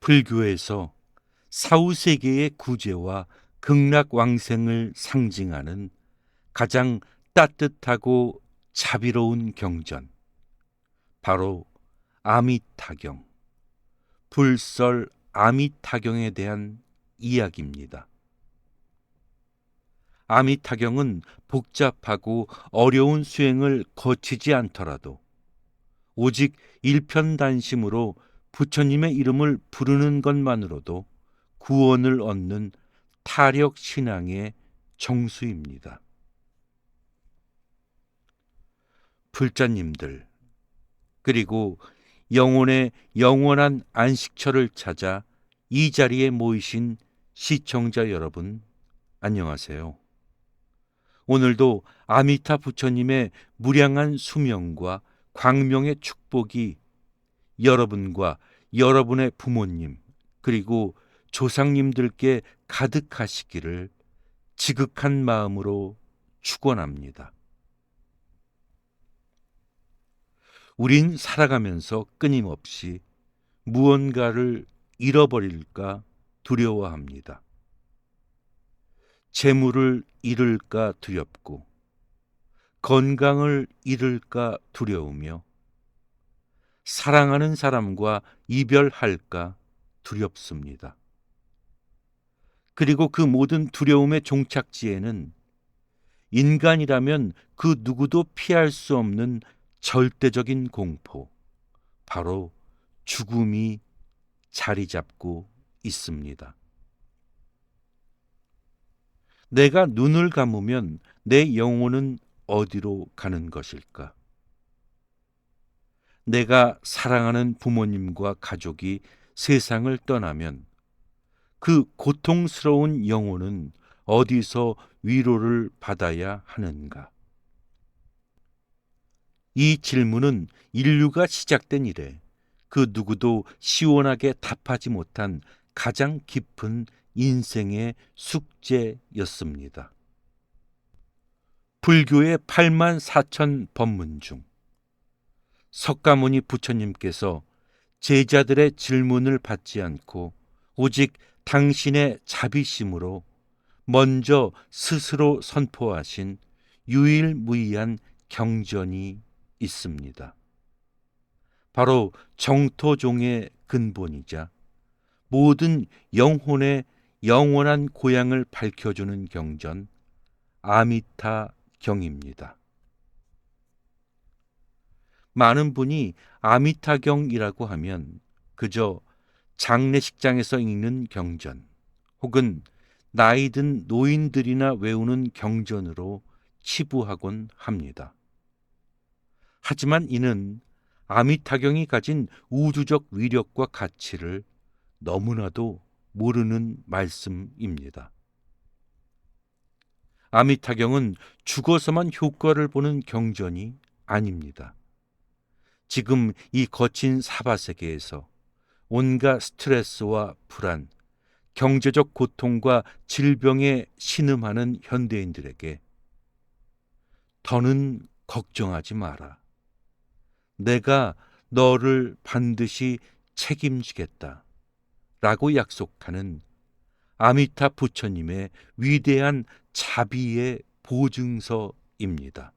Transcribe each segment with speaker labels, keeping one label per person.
Speaker 1: 불교에서 사후세계의 구제와 극락왕생을 상징하는 가장 따뜻하고 자비로운 경전, 바로 아미타경, 불설 아미타경에 대한 이야기입니다. 아미타경은 복잡하고 어려운 수행을 거치지 않더라도 오직 일편단심으로 부처님의 이름을 부르는 것만으로도 구원을 얻는 타력 신앙의 정수입니다. 불자님들, 그리고 영혼의 영원한 안식처를 찾아 이 자리에 모이신 시청자 여러분, 안녕하세요. 오늘도 아미타 부처님의 무량한 수명과 광명의 축복이 여러분과 여러분의 부모님 그리고 조상님들께 가득하시기를 지극한 마음으로 축원합니다. 우린 살아가면서 끊임없이 무언가를 잃어버릴까 두려워합니다. 재물을 잃을까 두렵고, 건강을 잃을까 두려우며, 사랑하는 사람과 이별할까 두렵습니다. 그리고 그 모든 두려움의 종착지에는 인간이라면 그 누구도 피할 수 없는 절대적인 공포, 바로 죽음이 자리 잡고 있습니다. 내가 눈을 감으면 내 영혼은 어디로 가는 것일까? 내가 사랑하는 부모님과 가족이 세상을 떠나면 그 고통스러운 영혼은 어디서 위로를 받아야 하는가? 이 질문은 인류가 시작된 이래 그 누구도 시원하게 답하지 못한 가장 깊은 인생의 숙제였습니다. 불교의 8만 4천 법문 중 석가모니 부처님께서 제자들의 질문을 받지 않고 오직 당신의 자비심으로 먼저 스스로 선포하신 유일무이한 경전이 있습니다. 바로 정토종의 근본이자 모든 영혼의 영원한 고향을 밝혀주는 경전 아미타경입니다. 많은 분이 아미타경이라고 하면 그저 장례식장에서 읽는 경전 혹은 나이든 노인들이나 외우는 경전으로 치부하곤 합니다. 하지만 이는 아미타경이 가진 우주적 위력과 가치를 너무나도 모르는 말씀입니다. 아미타경은 죽어서만 효과를 보는 경전이 아닙니다. 지금 이 거친 사바세계에서 온갖 스트레스와 불안, 경제적 고통과 질병에 신음하는 현대인들에게 더는 걱정하지 마라. 내가 너를 반드시 책임지겠다. 라고 약속하는 아미타 부처님의 위대한 자비의 보증서입니다.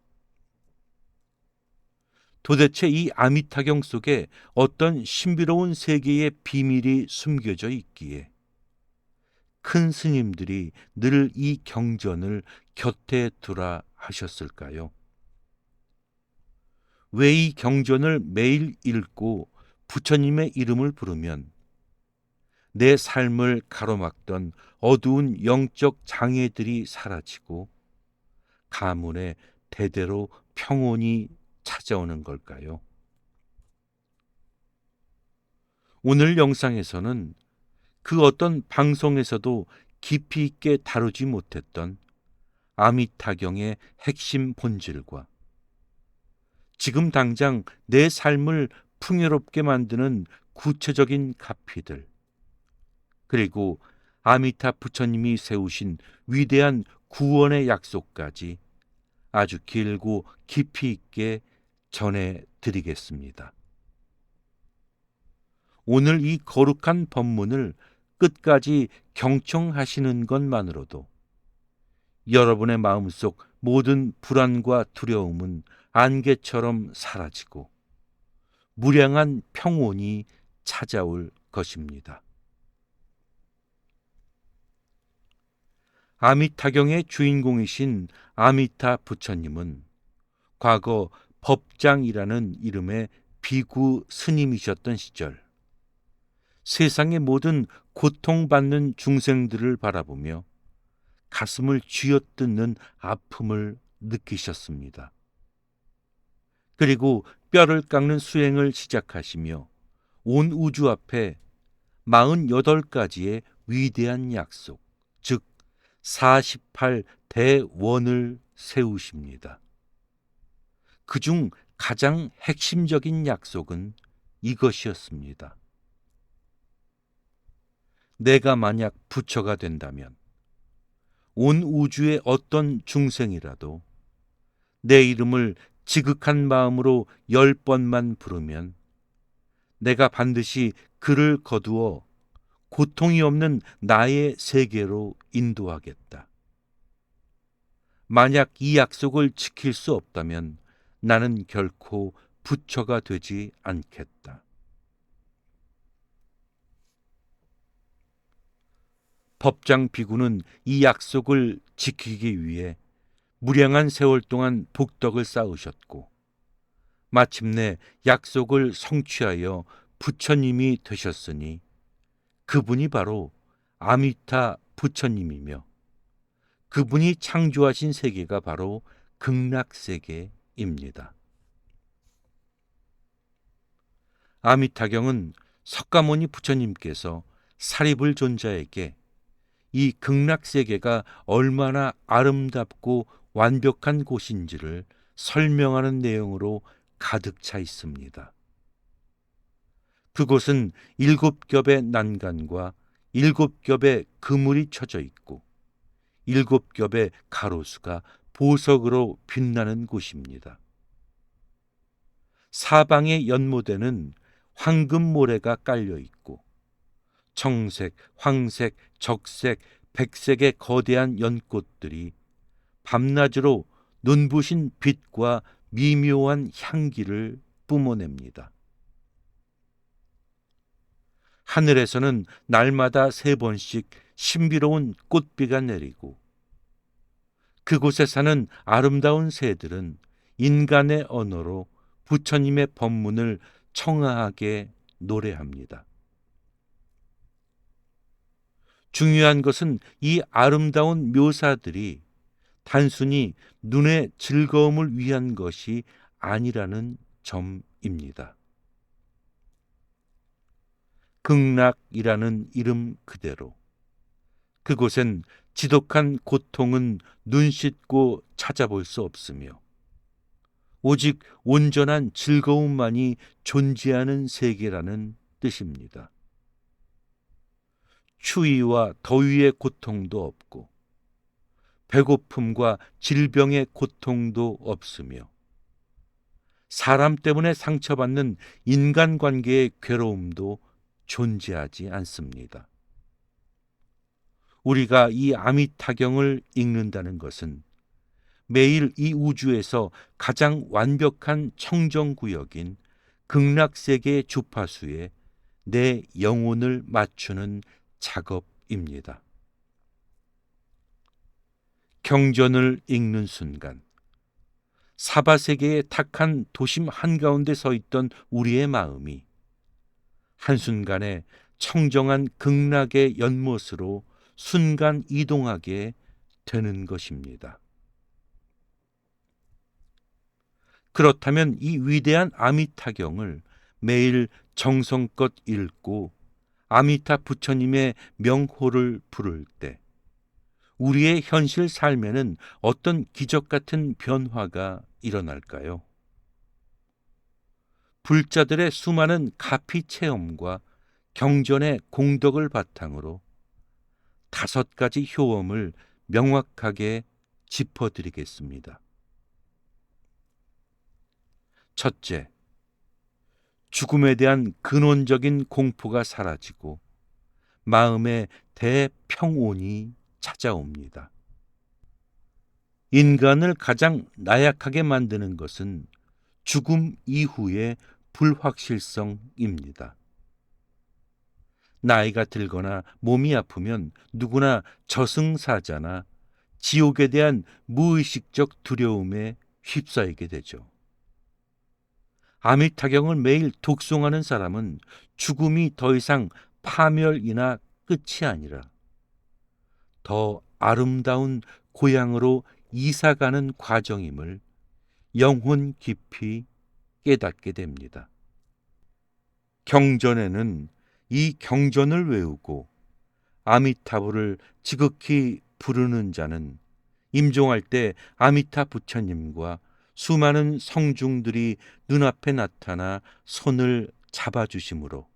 Speaker 1: 도대체 이 아미타경 속에 어떤 신비로운 세계의 비밀이 숨겨져 있기에 큰 스님들이 늘 이 경전을 곁에 두라 하셨을까요? 왜 이 경전을 매일 읽고 부처님의 이름을 부르면 내 삶을 가로막던 어두운 영적 장애들이 사라지고 가문에 대대로 평온이 찾아오는 걸까요? 오늘 영상에서는 그 어떤 방송에서도 깊이 있게 다루지 못했던 아미타경의 핵심 본질과 지금 당장 내 삶을 풍요롭게 만드는 구체적인 가피들, 그리고 아미타 부처님이 세우신 위대한 구원의 약속까지 아주 길고 깊이 있게 전해드리겠습니다. 오늘 이 거룩한 법문을 끝까지 경청하시는 것만으로도 여러분의 마음속 모든 불안과 두려움은 안개처럼 사라지고 무량한 평온이 찾아올 것입니다. 아미타경의 주인공이신 아미타 부처님은 과거 법장이라는 이름의 비구 스님이셨던 시절 세상의 모든 고통받는 중생들을 바라보며 가슴을 쥐어뜯는 아픔을 느끼셨습니다. 그리고 뼈를 깎는 수행을 시작하시며 온 우주 앞에 48가지의 위대한 약속, 즉 48대원을 세우십니다. 그중 가장 핵심적인 약속은 이것이었습니다. 내가 만약 부처가 된다면 온 우주의 어떤 중생이라도 내 이름을 지극한 마음으로 10번만 부르면 내가 반드시 그를 거두어 고통이 없는 나의 세계로 인도하겠다. 만약 이 약속을 지킬 수 없다면 나는 결코 부처가 되지 않겠다. 법장 비구는 이 약속을 지키기 위해 무량한 세월 동안 복덕을 쌓으셨고 마침내 약속을 성취하여 부처님이 되셨으니 그분이 바로 아미타 부처님이며 그분이 창조하신 세계가 바로 극락세계입니다. 아미타경은 석가모니 부처님께서 사리불 존자에게 이 극락세계가 얼마나 아름답고 완벽한 곳인지를 설명하는 내용으로 가득 차 있습니다. 그곳은 7겹의 난간과 7겹의 그물이 쳐져 있고 7겹의 가로수가 보석으로 빛나는 곳입니다. 사방의 연못에는 황금 모래가 깔려 있고 청색, 황색, 적색, 백색의 거대한 연꽃들이 밤낮으로 눈부신 빛과 미묘한 향기를 뿜어냅니다. 하늘에서는 날마다 3번씩 신비로운 꽃비가 내리고 그곳에 사는 아름다운 새들은 인간의 언어로 부처님의 법문을 청아하게 노래합니다. 중요한 것은 이 아름다운 묘사들이 단순히 눈의 즐거움을 위한 것이 아니라는 점입니다. 극락이라는 이름 그대로 그곳엔 지독한 고통은 눈 씻고 찾아볼 수 없으며 오직 온전한 즐거움만이 존재하는 세계라는 뜻입니다. 추위와 더위의 고통도 없고 배고픔과 질병의 고통도 없으며 사람 때문에 상처받는 인간관계의 괴로움도 존재하지 않습니다. 우리가 이 아미타경을 읽는다는 것은 매일 이 우주에서 가장 완벽한 청정구역인 극락세계의 주파수에 내 영혼을 맞추는 작업입니다. 경전을 읽는 순간 사바세계의 탁한 도심 한가운데 서 있던 우리의 마음이 한순간에 청정한 극락의 연못으로 순간 이동하게 되는 것입니다. 그렇다면 이 위대한 아미타경을 매일 정성껏 읽고 아미타 부처님의 명호를 부를 때 우리의 현실 삶에는 어떤 기적 같은 변화가 일어날까요? 불자들의 수많은 가피 체험과 경전의 공덕을 바탕으로 5가지 효험을 명확하게 짚어드리겠습니다. 첫째, 죽음에 대한 근원적인 공포가 사라지고 마음에 대평온이 찾아옵니다. 인간을 가장 나약하게 만드는 것은 죽음 이후의 불확실성입니다. 나이가 들거나 몸이 아프면 누구나 저승사자나 지옥에 대한 무의식적 두려움에 휩싸이게 되죠. 아미타경을 매일 독송하는 사람은 죽음이 더 이상 파멸이나 끝이 아니라 더 아름다운 고향으로 이사가는 과정임을 영혼 깊이 깨닫게 됩니다. 경전에는 이 경전을 외우고 아미타불을 지극히 부르는 자는 임종할 때 아미타 부처님과 수많은 성중들이 눈앞에 나타나 손을 잡아주심으로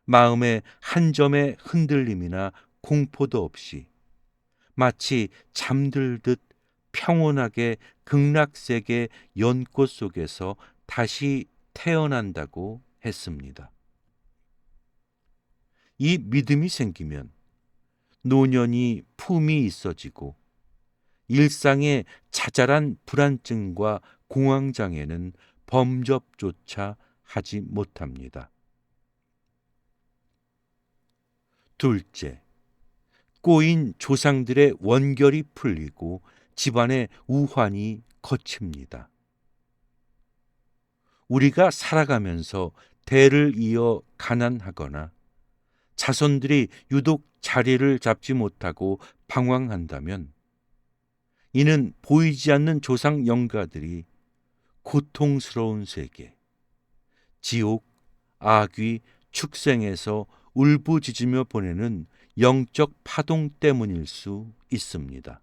Speaker 1: 마음에 한 점의 흔들림이나 공포도 없이 마치 잠들듯 평온하게 극락세계 연꽃 속에서 다시 태어난다고 했습니다. 이 믿음이 생기면 노년이 품이 있어지고 일상의 자잘한 불안증과 공황장애는 범접조차 하지 못합니다. 둘째, 꼬인 조상들의 원결이 풀리고 집안의 우환이 거칩니다. 우리가 살아가면서 대를 이어 가난하거나 자손들이 유독 자리를 잡지 못하고 방황한다면 이는 보이지 않는 조상 영가들이 고통스러운 세계, 지옥, 악귀, 축생에서 울부짖으며 보내는 영적 파동 때문일 수 있습니다.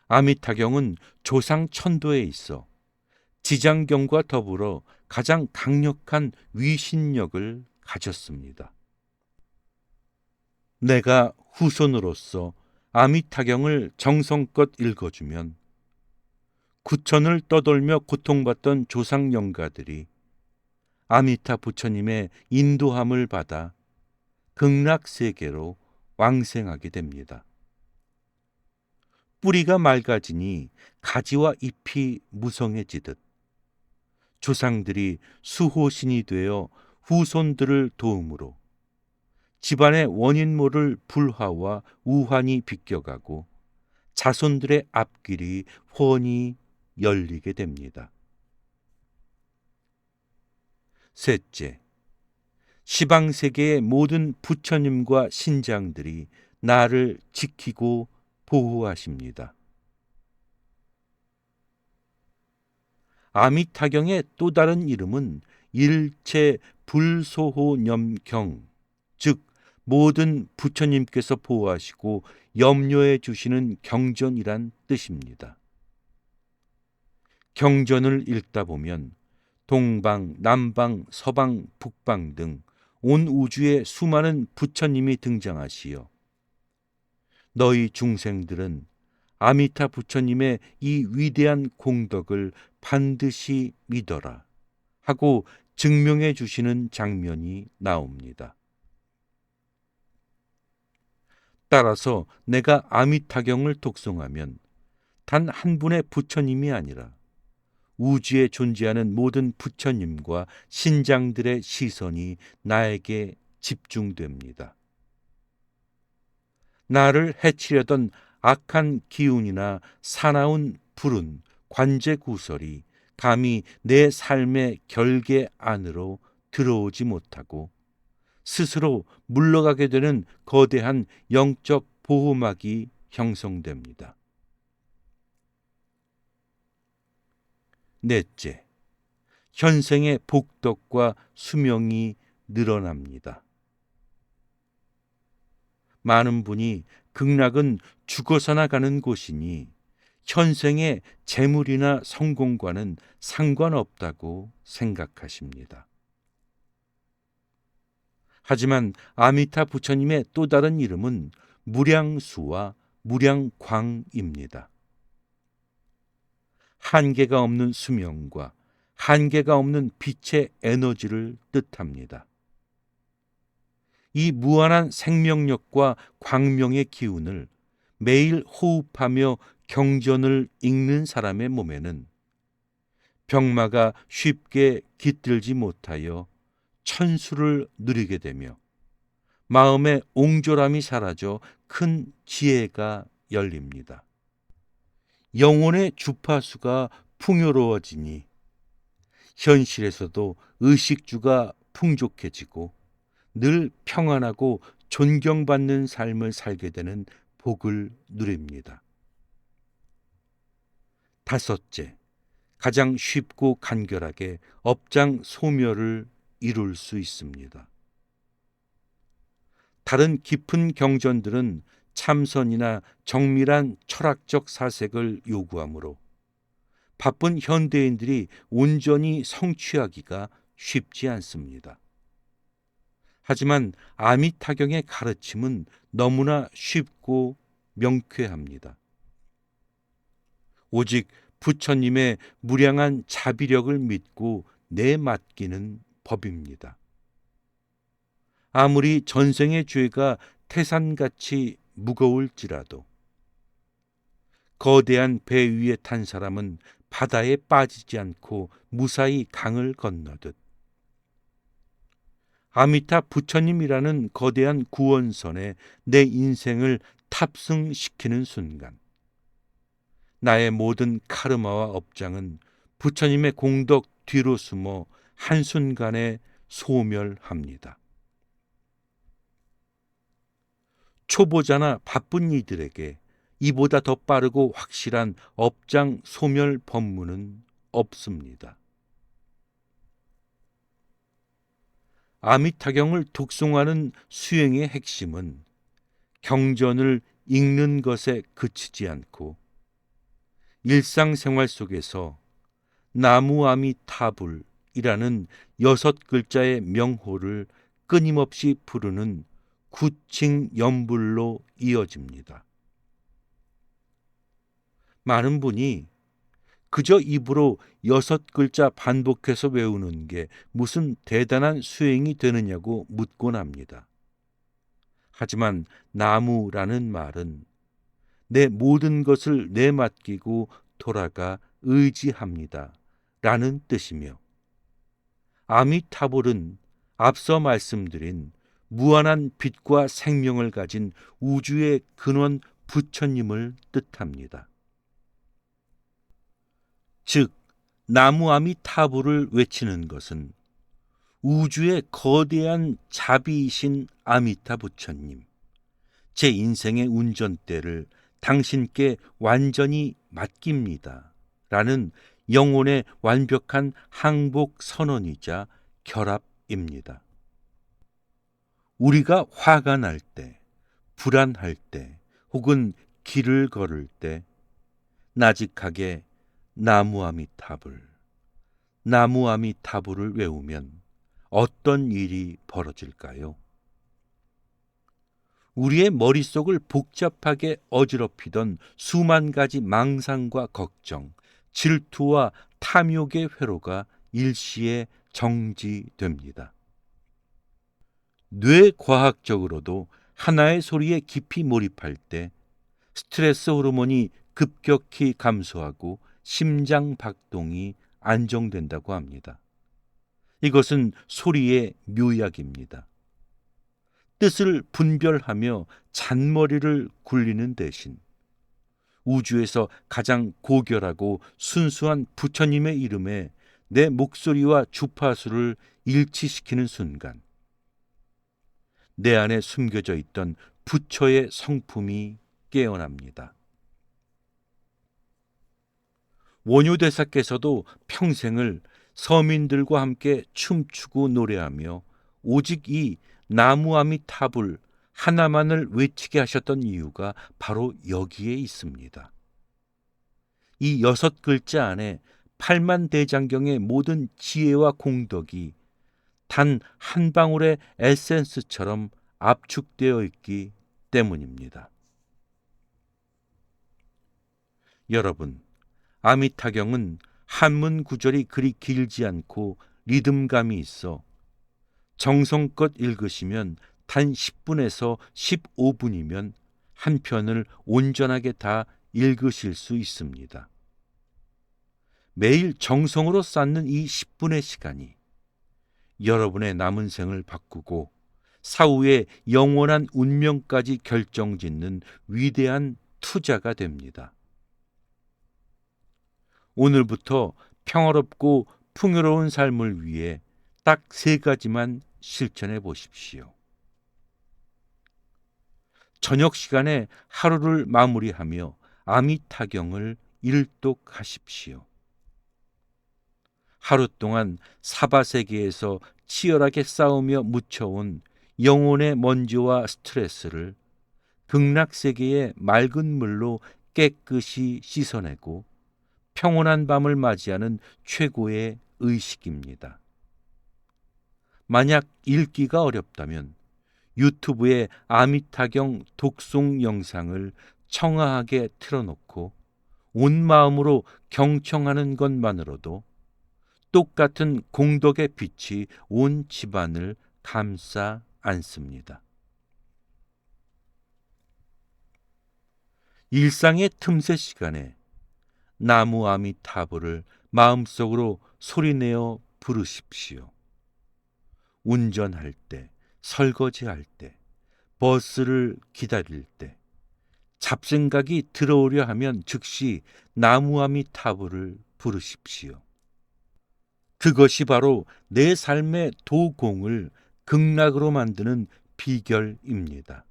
Speaker 1: 아미타경은 조상 천도에 있어 지장경과 더불어 가장 강력한 위신력을 가졌습니다. 내가 후손으로서 아미타경을 정성껏 읽어주면 구천을 떠돌며 고통받던 조상 영가들이 아미타 부처님의 인도함을 받아 극락세계로 왕생하게 됩니다. 뿌리가 맑아지니 가지와 잎이 무성해지듯 조상들이 수호신이 되어 후손들을 도움으로 집안의 원인 모를 불화와 우환이 비껴가고 자손들의 앞길이 훤히 열리게 됩니다. 셋째, 시방세계의 모든 부처님과 신장들이 나를 지키고 보호하십니다. 아미타경의 또 다른 이름은 일체 불소호념경, 즉 모든 부처님께서 보호하시고 염려해 주시는 경전이란 뜻입니다. 경전을 읽다 보면 동방, 남방, 서방, 북방 등 온 우주에 수많은 부처님이 등장하시어 너희 중생들은 아미타 부처님의 이 위대한 공덕을 반드시 믿어라 하고 증명해 주시는 장면이 나옵니다. 따라서 내가 아미타경을 독송하면 단 한 분의 부처님이 아니라 우주에 존재하는 모든 부처님과 신장들의 시선이 나에게 집중됩니다. 나를 해치려던 악한 기운이나 사나운 불운, 관제구설이 감히 내 삶의 결계 안으로 들어오지 못하고 스스로 물러가게 되는 거대한 영적 보호막이 형성됩니다. 넷째, 현생의 복덕과 수명이 늘어납니다. 많은 분이 극락은 죽어서나 가는 곳이니 현생의 재물이나 성공과는 상관없다고 생각하십니다. 하지만 아미타 부처님의 또 다른 이름은 무량수와 무량광입니다. 한계가 없는 수명과 한계가 없는 빛의 에너지를 뜻합니다. 이 무한한 생명력과 광명의 기운을 매일 호흡하며 경전을 읽는 사람의 몸에는 병마가 쉽게 깃들지 못하여 천수를 누리게 되며 마음의 옹졸함이 사라져 큰 지혜가 열립니다. 영혼의 주파수가 풍요로워지니 현실에서도 의식주가 풍족해지고 늘 평안하고 존경받는 삶을 살게 되는 복을 누립니다. 다섯째, 가장 쉽고 간결하게 업장 소멸을 이룰 수 있습니다. 다른 깊은 경전들은 참선이나 정밀한 철학적 사색을 요구하므로 바쁜 현대인들이 온전히 성취하기가 쉽지 않습니다. 하지만 아미타경의 가르침은 너무나 쉽고 명쾌합니다. 오직 부처님의 무량한 자비력을 믿고 내맡기는 법입니다. 아무리 전생의 죄가 태산같이 무거울지라도 거대한 배 위에 탄 사람은 바다에 빠지지 않고 무사히 강을 건너듯 아미타 부처님이라는 거대한 구원선에 내 인생을 탑승시키는 순간 나의 모든 카르마와 업장은 부처님의 공덕 뒤로 숨어 한순간에 소멸합니다. 초보자나 바쁜 이들에게 이보다 더 빠르고 확실한 업장 소멸 법문은 없습니다. 아미타경을 독송하는 수행의 핵심은 경전을 읽는 것에 그치지 않고 일상생활 속에서 나무아미타불이라는 6글자의 명호를 끊임없이 부르는 구칭연불로 이어집니다. 많은 분이 그저 입으로 6글자 반복해서 외우는 게 무슨 대단한 수행이 되느냐고 묻곤 합니다. 하지만 나무라는 말은 내 모든 것을 내맡기고 돌아가 의지합니다 라는 뜻이며 아미타불은 앞서 말씀드린 무한한 빛과 생명을 가진 우주의 근원 부처님을 뜻합니다. 즉 나무아미타불을 외치는 것은 우주의 거대한 자비이신 아미타 부처님, 제 인생의 운전대를 당신께 완전히 맡깁니다 라는 영혼의 완벽한 항복 선언이자 결합입니다. 우리가 화가 날 때, 불안할 때, 혹은 길을 걸을 때 나직하게 나무아미타불을 외우면 어떤 일이 벌어질까요? 우리의 머릿속을 복잡하게 어지럽히던 수만 가지 망상과 걱정, 질투와 탐욕의 회로가 일시에 정지됩니다. 뇌과학적으로도 하나의 소리에 깊이 몰입할 때 스트레스 호르몬이 급격히 감소하고 심장 박동이 안정된다고 합니다. 이것은 소리의 묘약입니다. 뜻을 분별하며 잔머리를 굴리는 대신 우주에서 가장 고결하고 순수한 부처님의 이름에 내 목소리와 주파수를 일치시키는 순간 내 안에 숨겨져 있던 부처의 성품이 깨어납니다. 원효대사께서도 평생을 서민들과 함께 춤추고 노래하며 오직 이 나무아미타불 하나만을 외치게 하셨던 이유가 바로 여기에 있습니다. 이 6글자 안에 팔만대장경의 모든 지혜와 공덕이 단 한 방울의 에센스처럼 압축되어 있기 때문입니다. 여러분, 아미타경은 한문 구절이 그리 길지 않고 리듬감이 있어 정성껏 읽으시면 단 10분에서 15분이면 한 편을 온전하게 다 읽으실 수 있습니다. 매일 정성으로 쌓는 이 10분의 시간이 여러분의 남은 생을 바꾸고 사후의 영원한 운명까지 결정짓는 위대한 투자가 됩니다. 오늘부터 평화롭고 풍요로운 삶을 위해 딱 3가지만 실천해 보십시오. 저녁 시간에 하루를 마무리하며 아미타경을 일독하십시오. 하루 동안 사바세계에서 치열하게 싸우며 묻혀온 영혼의 먼지와 스트레스를 극락세계의 맑은 물로 깨끗이 씻어내고 평온한 밤을 맞이하는 최고의 의식입니다. 만약 읽기가 어렵다면 유튜브에 아미타경 독송 영상을 청아하게 틀어놓고 온 마음으로 경청하는 것만으로도 똑같은 공덕의 빛이 온 집안을 감싸 안습니다. 일상의 틈새 시간에 나무 아미타불을 마음속으로 소리내어 부르십시오. 운전할 때, 설거지할 때, 버스를 기다릴 때, 잡생각이 들어오려 하면 즉시 나무 아미타불을 부르십시오. 그것이 바로 내 삶의 도공을 극락으로 만드는 비결입니다.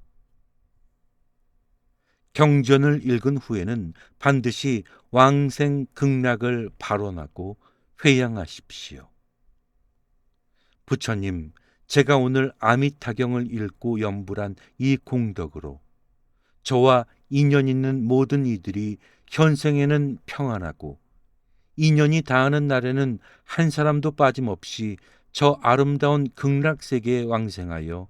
Speaker 1: 경전을 읽은 후에는 반드시 왕생 극락을 발언하고 회양하십시오. 부처님, 제가 오늘 아미타경을 읽고 염불한 이 공덕으로 저와 인연 있는 모든 이들이 현생에는 평안하고 인연이 닿는 날에는 한 사람도 빠짐없이 저 아름다운 극락세계에 왕생하여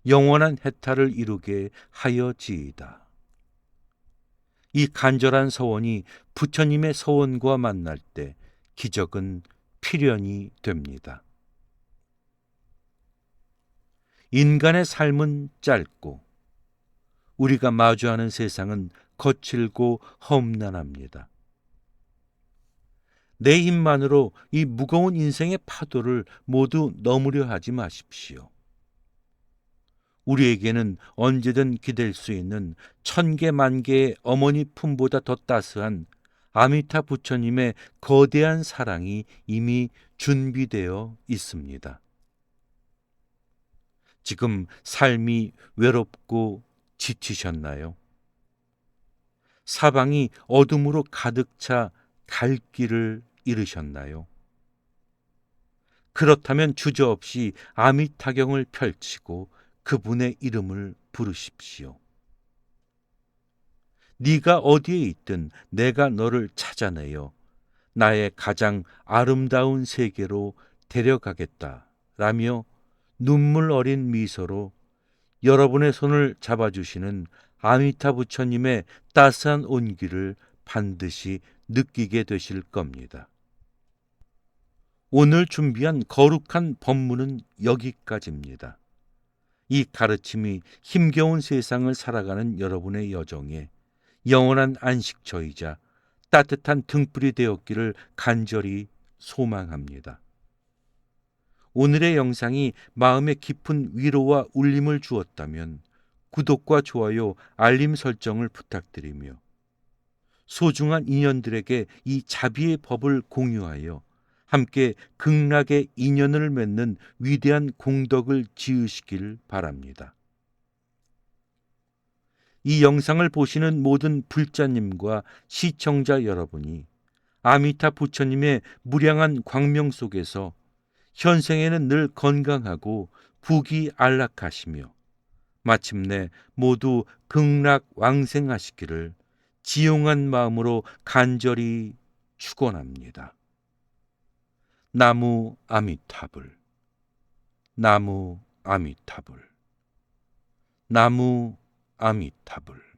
Speaker 1: 영원한 해탈을 이루게 하여지이다. 이 간절한 서원이 부처님의 서원과 만날 때 기적은 필연이 됩니다. 인간의 삶은 짧고 우리가 마주하는 세상은 거칠고 험난합니다. 내 힘만으로 이 무거운 인생의 파도를 모두 넘으려 하지 마십시오. 우리에게는 언제든 기댈 수 있는 1000개 만개의 어머니 품보다 더 따스한 아미타 부처님의 거대한 사랑이 이미 준비되어 있습니다. 지금 삶이 외롭고 지치셨나요? 사방이 어둠으로 가득 차 갈 길을 잃으셨나요? 그렇다면 주저없이 아미타경을 펼치고 그분의 이름을 부르십시오. 네가 어디에 있든 내가 너를 찾아내어 나의 가장 아름다운 세계로 데려가겠다라며 눈물 어린 미소로 여러분의 손을 잡아주시는 아미타 부처님의 따스한 온기를 반드시 느끼게 되실 겁니다. 오늘 준비한 거룩한 법문은 여기까지입니다. 이 가르침이 힘겨운 세상을 살아가는 여러분의 여정에 영원한 안식처이자 따뜻한 등불이 되었기를 간절히 소망합니다. 오늘의 영상이 마음에 깊은 위로와 울림을 주었다면 구독과 좋아요, 알림 설정을 부탁드리며 소중한 인연들에게 이 자비의 법을 공유하여 함께 극락의 인연을 맺는 위대한 공덕을 지으시길 바랍니다. 이 영상을 보시는 모든 불자님과 시청자 여러분이 아미타 부처님의 무량한 광명 속에서 현생에는 늘 건강하고 부귀안락하시며 마침내 모두 극락 왕생하시기를 지용한 마음으로 간절히 축원합니다. 나무 아미타불, 나무 아미타불, 나무 아미타불.